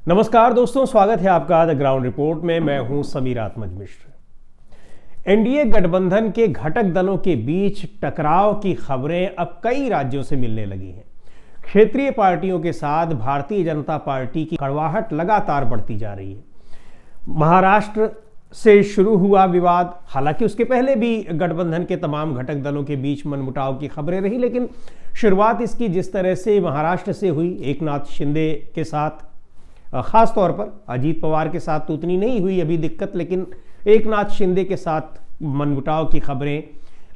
नमस्कार दोस्तों, स्वागत है आपका द ग्राउंड रिपोर्ट में। मैं हूं समीर आत्मज मिश्र। एनडीए गठबंधन के घटक दलों के बीच टकराव की खबरें अब कई राज्यों से मिलने लगी हैं। क्षेत्रीय पार्टियों के साथ भारतीय जनता पार्टी की कड़वाहट लगातार बढ़ती जा रही है। महाराष्ट्र से शुरू हुआ विवाद, हालांकि उसके पहले भी गठबंधन के तमाम घटक दलों के बीच मनमुटाव की खबरें रही, लेकिन शुरुआत इसकी जिस तरह से महाराष्ट्र से हुई, एकनाथ शिंदे के साथ, खास तौर पर अजीत पवार के साथ तो उतनी नहीं हुई अभी दिक्कत, लेकिन एकनाथ शिंदे के साथ मनमुटाव की खबरें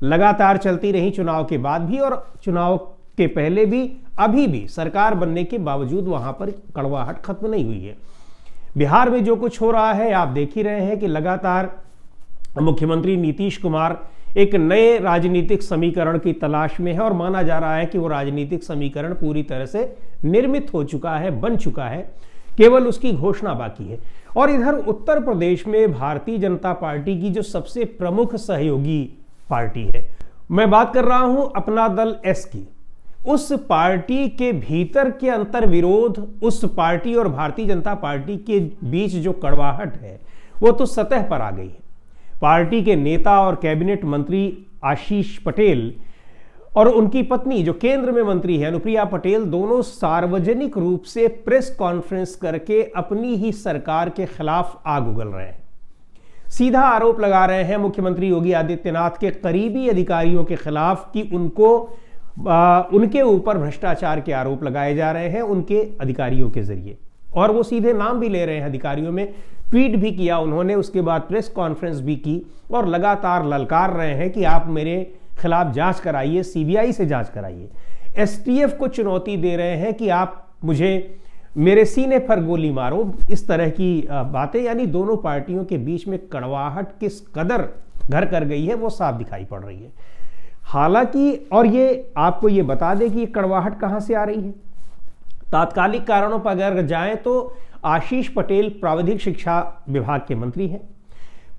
लगातार चलती रही चुनाव के बाद भी और चुनाव के पहले भी। अभी भी सरकार बनने के बावजूद वहां पर कड़वाहट खत्म नहीं हुई है। बिहार में जो कुछ हो रहा है आप देख ही रहे हैं कि लगातार मुख्यमंत्री नीतीश कुमार एक नए राजनीतिक समीकरण की तलाश में है और माना जा रहा है कि वो राजनीतिक समीकरण पूरी तरह से निर्मित हो चुका है, बन चुका है, केवल उसकी घोषणा बाकी है। और इधर उत्तर प्रदेश में भारतीय जनता पार्टी की जो सबसे प्रमुख सहयोगी पार्टी है, मैं बात कर रहा हूं अपना दल एस की, उस पार्टी के भीतर के अंतर विरोध, उस पार्टी और भारतीय जनता पार्टी के बीच जो कड़वाहट है वो तो सतह पर आ गई है। पार्टी के नेता और कैबिनेट मंत्री आशीष पटेल और उनकी पत्नी जो केंद्र में मंत्री है अनुप्रिया पटेल, दोनों सार्वजनिक रूप से प्रेस कॉन्फ्रेंस करके अपनी ही सरकार के खिलाफ आग उगल रहे हैं। सीधा आरोप लगा रहे हैं मुख्यमंत्री योगी आदित्यनाथ के करीबी अधिकारियों के खिलाफ कि उनके ऊपर भ्रष्टाचार के आरोप लगाए जा रहे हैं उनके अधिकारियों के जरिए, और वो सीधे नाम भी ले रहे हैं अधिकारियों में। ट्वीट भी किया उन्होंने, उसके बाद प्रेस कॉन्फ्रेंस भी की और लगातार ललकार रहे हैं कि आप मेरे खिलाफ जांच कराइए, सीबीआई से जांच कराइए। एसटीएफ को चुनौती दे रहे हैं कि आप मुझे मेरे सीने पर गोली मारो, इस तरह की बातें। यानी दोनों पार्टियों के बीच में कड़वाहट किस कदर घर कर गई है वो साफ दिखाई पड़ रही है। हालांकि और ये आपको ये बता दें कि ये कड़वाहट कहां से आ रही है। तात्कालिक कारणों पर अगर जाएं तो आशीष पटेल प्राविधिक शिक्षा विभाग के मंत्री हैं।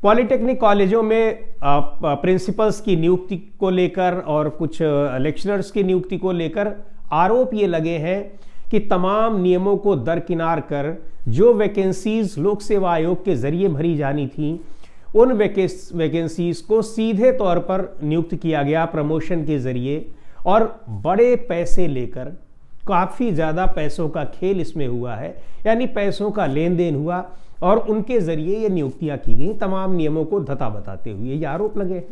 पॉलिटेक्निक कॉलेजों में प्रिंसिपल्स की नियुक्ति को लेकर और कुछ लेक्चरर्स की नियुक्ति को लेकर आरोप ये लगे हैं कि तमाम नियमों को दरकिनार कर जो वैकेंसीज लोक सेवा आयोग के जरिए भरी जानी थी, उन वैकेंसीज को सीधे तौर पर नियुक्त किया गया प्रमोशन के जरिए, और बड़े पैसे लेकर, काफ़ी ज़्यादा पैसों का खेल इसमें हुआ है, यानी पैसों का लेन देन हुआ और उनके जरिए ये नियुक्तियां की गई, तमाम नियमों को धता बताते हुए ये आरोप लगे हैं।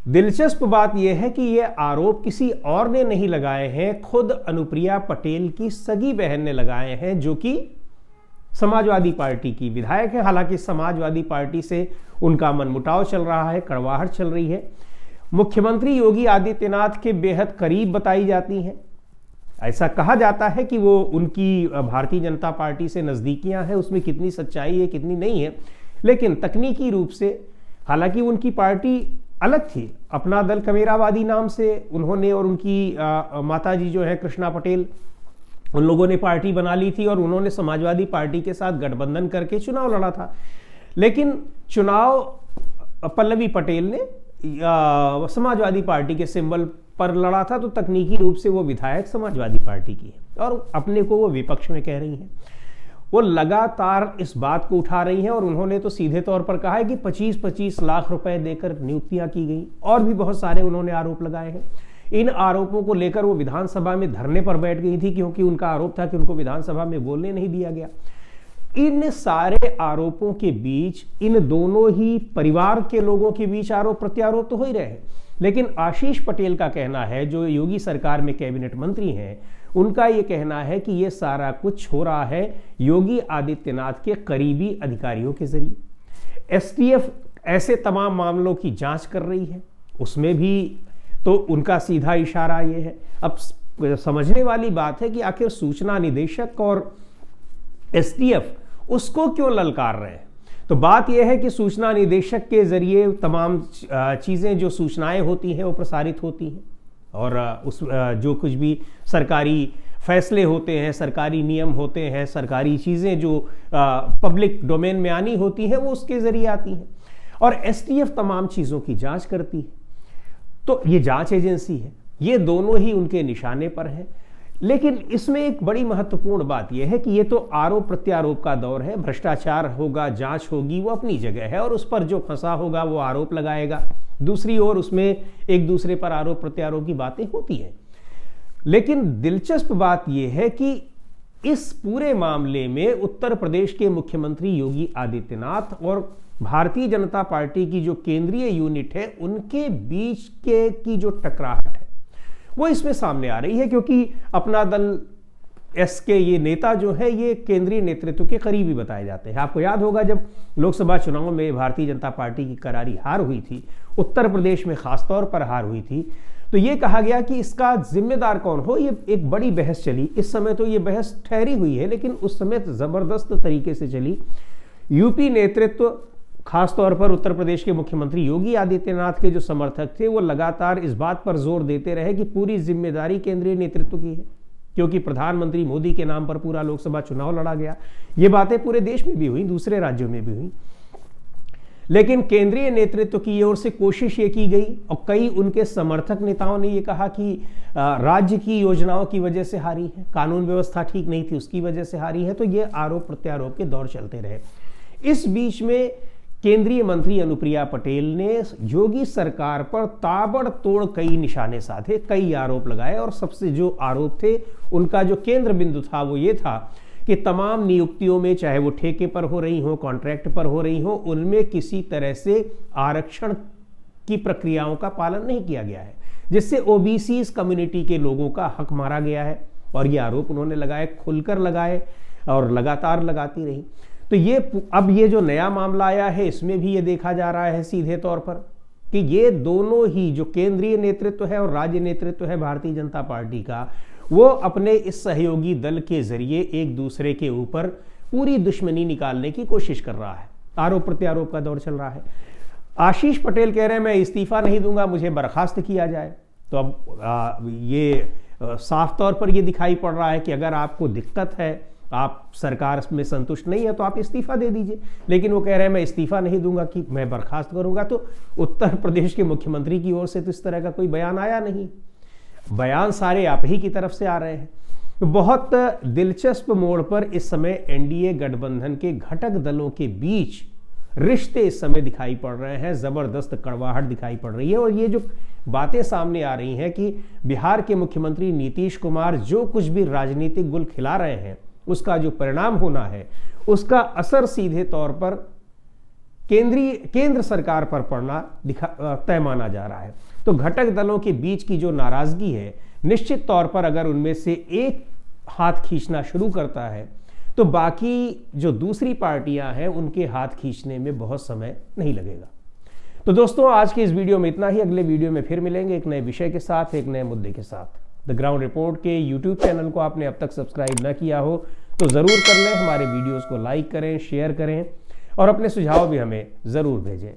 दिलचस्प बात यह है कि ये आरोप किसी और ने नहीं लगाए हैं, खुद अनुप्रिया पटेल की सगी बहन ने लगाए हैं, जो कि समाजवादी पार्टी की विधायक है। हालांकि समाजवादी पार्टी से उनका मनमुटाव चल रहा है, कड़वाहट चल रही है। मुख्यमंत्री योगी आदित्यनाथ के बेहद करीब बताई जाती हैं। ऐसा कहा जाता है कि वो उनकी भारतीय जनता पार्टी से नज़दीकियां हैं, उसमें कितनी सच्चाई है कितनी नहीं है, लेकिन तकनीकी रूप से हालांकि उनकी पार्टी अलग थी, अपना दल कमेरावादी नाम से उन्होंने और उनकी माताजी जो है कृष्णा पटेल, उन लोगों ने पार्टी बना ली थी और उन्होंने समाजवादी पार्टी के साथ गठबंधन करके चुनाव लड़ा था। लेकिन चुनाव पल्लवी पटेल ने समाजवादी पार्टी के सिंबल पर लड़ा था, तो तकनीकी रूप से वो विधायक समाजवादी पार्टी की है और अपने को वो विपक्ष में कह रही हैं। वो लगातार इस बात को उठा रही हैं और उन्होंने तो सीधे तौर पर कहा है कि 25-25 लाख रुपए देकर नियुक्तियां की गई, और भी बहुत सारे उन्होंने आरोप लगाए हैं। इन आरोपों को लेकर वो विधानसभा में धरने पर बैठ गई थी, क्योंकि उनका आरोप था कि उनको विधानसभा में बोलने नहीं दिया गया। इन सारे आरोपों के बीच इन दोनों ही परिवार के लोगों के बीच आरोप प्रत्यारोप तो हो ही रहे हैं, लेकिन आशीष पटेल का कहना है, जो योगी सरकार में कैबिनेट मंत्री हैं, उनका ये कहना है कि ये सारा कुछ हो रहा है योगी आदित्यनाथ के करीबी अधिकारियों के जरिए। एसटीएफ ऐसे तमाम मामलों की जांच कर रही है, उसमें भी तो उनका सीधा इशारा ये है। अब समझने वाली बात है कि आखिर सूचना निदेशक और एसटीएफ उसको क्यों ललकार रहे हैं। तो बात यह है कि सूचना निदेशक के जरिए तमाम चीज़ें, जो सूचनाएं होती हैं वो प्रसारित होती हैं, और जो कुछ भी सरकारी फैसले होते हैं, सरकारी नियम होते हैं, सरकारी चीज़ें जो पब्लिक डोमेन में आनी होती हैं वो उसके जरिए आती हैं, और एसटीएफ तमाम चीज़ों की जांच करती है। तो ये जांच एजेंसी है, ये दोनों ही उनके निशाने पर हैं। लेकिन इसमें एक बड़ी महत्वपूर्ण बात यह है कि ये तो आरोप प्रत्यारोप का दौर है, भ्रष्टाचार होगा, जांच होगी, वो अपनी जगह है, और उस पर जो फंसा होगा वो आरोप लगाएगा। दूसरी ओर उसमें एक दूसरे पर आरोप प्रत्यारोप की बातें होती हैं। लेकिन दिलचस्प बात यह है कि इस पूरे मामले में उत्तर प्रदेश के मुख्यमंत्री योगी आदित्यनाथ और भारतीय जनता पार्टी की जो केंद्रीय यूनिट है उनके बीच की जो टकराहट है वो इसमें सामने आ रही है, क्योंकि अपना दल एस के ये नेता जो है ये केंद्रीय नेतृत्व के करीबी बताए जाते हैं। आपको याद होगा जब लोकसभा चुनाव में भारतीय जनता पार्टी की करारी हार हुई थी, उत्तर प्रदेश में खासतौर पर हार हुई थी, तो ये कहा गया कि इसका जिम्मेदार कौन हो। ये एक बड़ी बहस चली। इस समय तो ये बहस ठहरी हुई है, लेकिन उस समय जबरदस्त तरीके से चली। यूपी नेतृत्व, खासतौर पर उत्तर प्रदेश के मुख्यमंत्री योगी आदित्यनाथ के जो समर्थक थे वो लगातार इस बात पर जोर देते रहे कि पूरी जिम्मेदारी केंद्रीय नेतृत्व की है, क्योंकि प्रधानमंत्री मोदी के नाम पर पूरा लोकसभा चुनाव लड़ा गया। ये बातें पूरे देश में भी हुई, दूसरे राज्यों में भी हुई। लेकिन केंद्रीय नेतृत्व की ओर से कोशिश ये की गई और कई उनके समर्थक नेताओं ने ये कहा कि राज्य की योजनाओं की वजह से हारी है, कानून व्यवस्था ठीक नहीं थी उसकी वजह से हारी है। तो ये आरोप प्रत्यारोप के दौर चलते रहे। इस बीच में केंद्रीय मंत्री अनुप्रिया पटेल ने योगी सरकार पर ताबड़तोड़ कई निशाने साधे, कई आरोप लगाए, और सबसे जो आरोप थे उनका जो केंद्र बिंदु था वो ये था कि तमाम नियुक्तियों में, चाहे वो ठेके पर हो रही हो, कॉन्ट्रैक्ट पर हो रही हो, उनमें किसी तरह से आरक्षण की प्रक्रियाओं का पालन नहीं किया गया है, जिससे ओबीसी कम्युनिटी के लोगों का हक मारा गया है। और ये आरोप उन्होंने लगाए, खुलकर लगाए और लगातार लगाती रही। तो ये अब ये जो नया मामला आया है इसमें भी ये देखा जा रहा है सीधे तौर पर कि ये दोनों ही, जो केंद्रीय नेतृत्व है और राज्य नेतृत्व है भारतीय जनता पार्टी का, वो अपने इस सहयोगी दल के जरिए एक दूसरे के ऊपर पूरी दुश्मनी निकालने की कोशिश कर रहा है। आरोप प्रत्यारोप का दौर चल रहा है। आशीष पटेल कह रहे हैं मैं इस्तीफा नहीं दूंगा, मुझे बर्खास्त किया जाए। तो अब ये साफ तौर पर ये दिखाई पड़ रहा है कि अगर आपको दिक्कत है, आप सरकार में संतुष्ट नहीं है, तो आप इस्तीफा दे दीजिए। लेकिन वो कह रहे हैं मैं इस्तीफा नहीं दूंगा, कि मैं बर्खास्त करूंगा। तो उत्तर प्रदेश के मुख्यमंत्री की ओर से तो इस तरह का कोई बयान आया नहीं। बयान सारे आप ही की तरफ से आ रहे हैं। तो बहुत दिलचस्प मोड़ पर इस समय एनडीए गठबंधन के घटक दलों के बीच रिश्ते इस समय दिखाई पड़ रहे हैं, जबरदस्त कड़वाहट दिखाई पड़ रही है। और ये जो बातें सामने आ रही हैं कि बिहार के मुख्यमंत्री नीतीश कुमार जो कुछ भी राजनीतिक गुल खिला रहे हैं उसका जो परिणाम होना है उसका असर सीधे तौर पर केंद्र सरकार पर पड़ना तय माना जा रहा है। तो घटक दलों के बीच की जो नाराजगी है, निश्चित तौर पर अगर उनमें से एक हाथ खींचना शुरू करता है तो बाकी जो दूसरी पार्टियां हैं उनके हाथ खींचने में बहुत समय नहीं लगेगा। तो दोस्तों, आज की इस वीडियो में इतना ही। अगले वीडियो में फिर मिलेंगे एक नए विषय के साथ, एक नए मुद्दे के साथ। द ग्राउंड रिपोर्ट के यूट्यूब चैनल को आपने अब तक सब्सक्राइब न किया हो तो ज़रूर कर लें। हमारे वीडियोस को लाइक करें, शेयर करें और अपने सुझाव भी हमें ज़रूर भेजें।